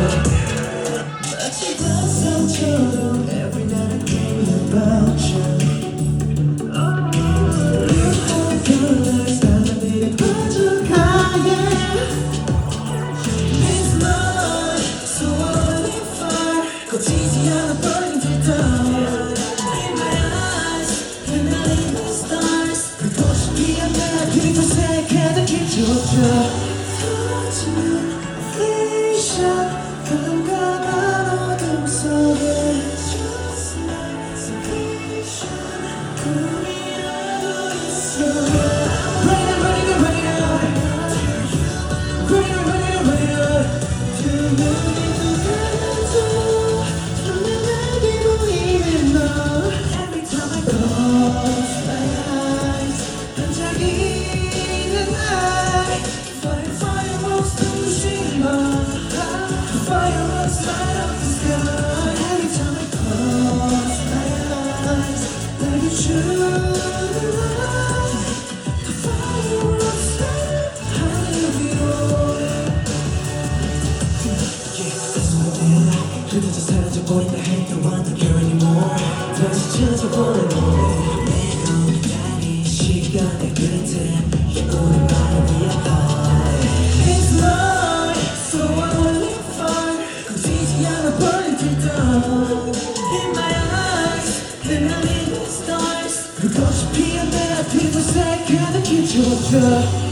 마치 밤샘처럼 every night I dream about you. Beautiful colors 나만들이 반짝하게. It's mine, so I wanna fire. 꺼지지 않아 burning till dawn. In my eyes, 빛나는 the stars. 불꽃이 피어나 그리고 새까맣게 키워줘. 터지는 vision, 깜깜한 어둠 속에 Just like a vision, 꿈이라도 있어. Right now, right now, right now. Right now, right now, right now. 두 눈이 똑같아도 선명하게 보이는 너. Every time I close my eyes, 반짝이는 eye. Fire, fireworks pushing on. Fireworks light up the sky. Every time I close my eyes, like a true light. The fireworks light up high below. 그대도 사라져버린다 해도 안 느껴 anymore. 다시 찾아보는 노래 내가 기다린 시간의 끝에 오랜만에 미안해. It's mine, so I wanna find. 꺼지지 않아 burning till dawn. In my eyes, 빛나는 the stars. 불꽃이 피어나 그곳에 가득히 키워줘.